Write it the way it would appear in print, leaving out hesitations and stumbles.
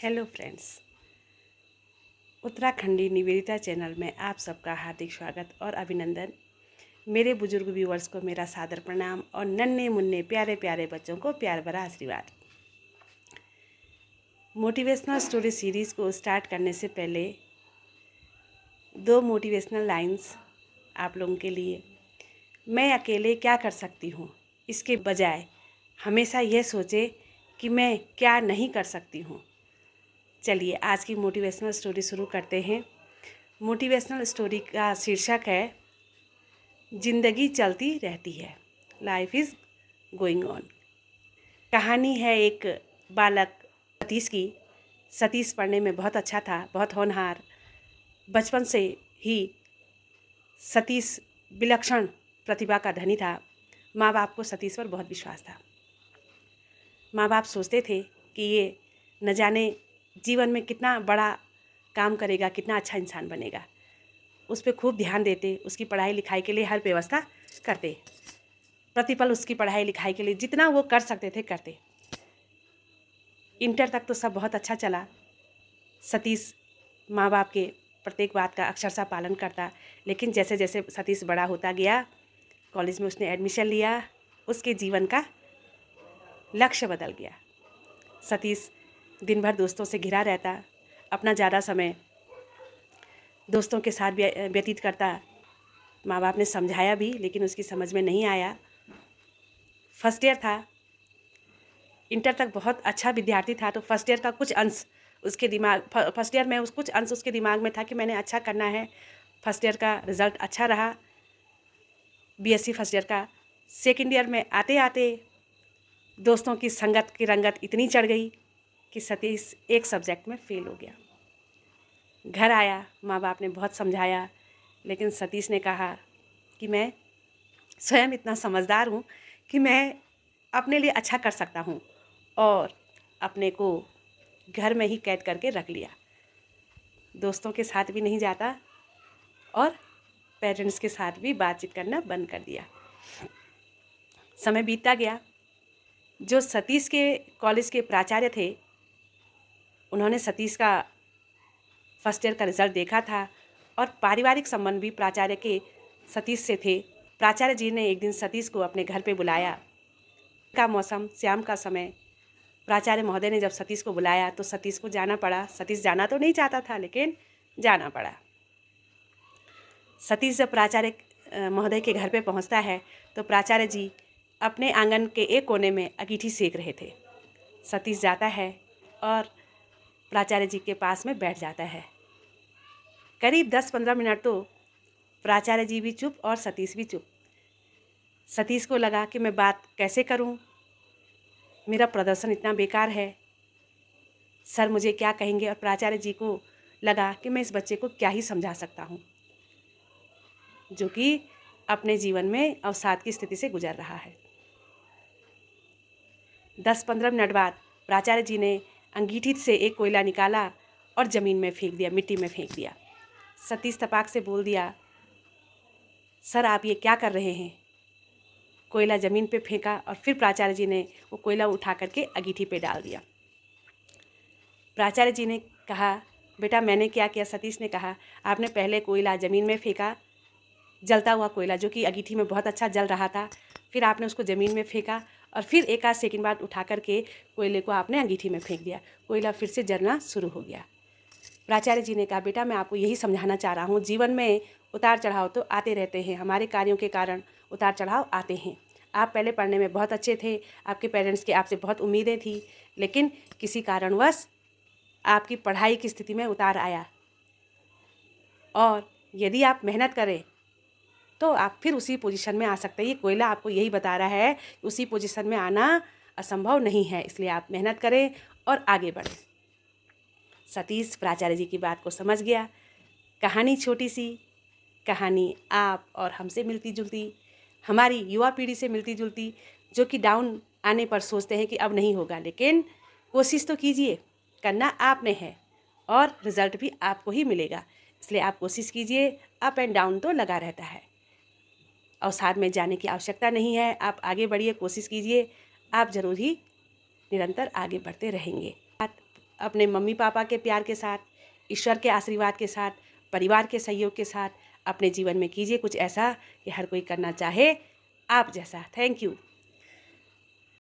Hello friends, Uttarakhandi Nivedita channel में आप सबका हार्दिक स्वागत और अभिनंदन। मेरे बुजुर्ग व्यूअर्स को मेरा सादर प्रणाम और नन्हे मुन्ने प्यारे प्यारे बच्चों को प्यार भरा आशीर्वाद। मोटिवेशनल स्टोरी सीरीज़ को स्टार्ट करने से पहले दो मोटिवेशनल लाइंस आप लोगों के लिए। मैं अकेले क्या कर सकती हूँ, इसके बजाय हमेशा यह सोचे कि मैं क्या नहीं कर सकती हूँ। चलिए आज की मोटिवेशनल स्टोरी शुरू करते हैं। मोटिवेशनल स्टोरी का शीर्षक है जिंदगी चलती रहती है, लाइफ इज़ गोइंग ऑन। कहानी है एक बालक सतीश की। सतीश पढ़ने में बहुत अच्छा था, बहुत होनहार। बचपन से ही सतीश विलक्षण प्रतिभा का धनी था। माँ बाप को सतीश पर बहुत विश्वास था। माँ बाप सोचते थे कि ये न जाने जीवन में कितना बड़ा काम करेगा, कितना अच्छा इंसान बनेगा। उस पर खूब ध्यान देते, उसकी पढ़ाई लिखाई के लिए हर व्यवस्था करते। प्रतिपल उसकी पढ़ाई लिखाई के लिए जितना वो कर सकते थे करते। इंटर तक तो सब बहुत अच्छा चला। सतीश माँ बाप के प्रत्येक बात का अक्षरशः पालन करता। लेकिन जैसे जैसे सतीश बड़ा होता गया, कॉलेज में उसने एडमिशन लिया, उसके जीवन का लक्ष्य बदल गया। सतीश दिन भर दोस्तों से घिरा रहता, अपना ज़्यादा समय दोस्तों के साथ व्यतीत करता। माँ बाप ने समझाया भी लेकिन उसकी समझ में नहीं आया। फर्स्ट ईयर था, इंटर तक बहुत अच्छा विद्यार्थी था, तो फर्स्ट ईयर का कुछ अंश उसके दिमाग फर्स्ट ईयर में कुछ अंश उसके दिमाग में था कि मैंने अच्छा करना है। फर्स्ट ईयर का रिज़ल्ट अच्छा रहा, बीएससी फर्स्ट ईयर का। सेकेंड ईयर में आते आते दोस्तों की संगत की रंगत इतनी चढ़ गई कि सतीश एक सब्जेक्ट में फेल हो गया। घर आया, माँ बाप ने बहुत समझाया, लेकिन सतीश ने कहा कि मैं स्वयं इतना समझदार हूँ कि मैं अपने लिए अच्छा कर सकता हूँ, और अपने को घर में ही कैद करके रख लिया। दोस्तों के साथ भी नहीं जाता और पेरेंट्स के साथ भी बातचीत करना बंद कर दिया। समय बीतता गया। जो सतीश के कॉलेज के प्राचार्य थे, उन्होंने सतीश का फर्स्ट ईयर का रिज़ल्ट देखा था और पारिवारिक संबंध भी प्राचार्य के सतीश से थे। प्राचार्य जी ने एक दिन सतीश को अपने घर पे बुलाया। का मौसम, शाम का समय। प्राचार्य महोदय ने जब सतीश को बुलाया तो सतीश को जाना पड़ा। सतीश जाना तो नहीं चाहता था, लेकिन जाना पड़ा। सतीश जब प्राचार्य महोदय के घर पे पहुंचता है तो प्राचार्य जी अपने आंगन के एक कोने में अंगीठी सेक रहे थे। सतीश जाता है और प्राचार्य जी के पास में बैठ जाता है। करीब 10-15 मिनट तो प्राचार्य जी भी चुप और सतीश भी चुप। सतीश को लगा कि मैं बात कैसे करूं, मेरा प्रदर्शन इतना बेकार है, सर मुझे क्या कहेंगे। और प्राचार्य जी को लगा कि मैं इस बच्चे को क्या ही समझा सकता हूं, जो कि अपने जीवन में अवसाद की स्थिति से गुजर रहा है। 10-15 मिनट बाद प्राचार्य जी ने अंगीठी से एक कोयला निकाला और ज़मीन में फेंक दिया, मिट्टी में फेंक दिया। सतीश तपाक से बोल दिया, सर आप ये क्या कर रहे हैं। कोयला ज़मीन पे फेंका और फिर प्राचार्य जी ने वो कोयला उठा करके अंगीठी पे डाल दिया। प्राचार्य जी ने कहा, बेटा मैंने क्या किया। सतीश ने कहा, आपने पहले कोयला ज़मीन में फेंका, जलता हुआ कोयला जो कि अंगीठी में बहुत अच्छा जल रहा था, फिर आपने उसको ज़मीन में फेंका और फिर एक आध सेकंड बाद उठा करके कोयले को आपने अंगीठी में फेंक दिया। कोयला फिर से जलना शुरू हो गया। प्राचार्य जी ने कहा, बेटा मैं आपको यही समझाना चाह रहा हूँ, जीवन में उतार चढ़ाव तो आते रहते हैं, हमारे कार्यों के कारण उतार चढ़ाव आते हैं। आप पहले पढ़ने में बहुत अच्छे थे, आपके पेरेंट्स की आपसे बहुत उम्मीदें थी, लेकिन किसी कारणवश आपकी पढ़ाई की स्थिति में उतार आया, और यदि आप मेहनत करें तो आप फिर उसी पोजीशन में आ सकते हैं। ये कोयला आपको यही बता रहा है कि उसी पोजीशन में आना असंभव नहीं है, इसलिए आप मेहनत करें और आगे बढ़ें। सतीश प्राचार्य जी की बात को समझ गया। कहानी छोटी सी, कहानी आप और हमसे मिलती जुलती, हमारी युवा पीढ़ी से मिलती जुलती, जो कि डाउन आने पर सोचते हैं कि अब नहीं होगा, लेकिन कोशिश तो कीजिए, करना आपने है और रिज़ल्ट भी आपको ही मिलेगा। इसलिए आप कोशिश कीजिए। अप एंड डाउन तो लगा रहता है, अवसाद में जाने की आवश्यकता नहीं है। आप आगे बढ़िए, कोशिश कीजिए, आप ज़रूर ही निरंतर आगे बढ़ते रहेंगे। अपने मम्मी पापा के प्यार के साथ, ईश्वर के आशीर्वाद के साथ, परिवार के सहयोग के साथ अपने जीवन में कीजिए कुछ ऐसा कि हर कोई करना चाहे आप जैसा। Thank you.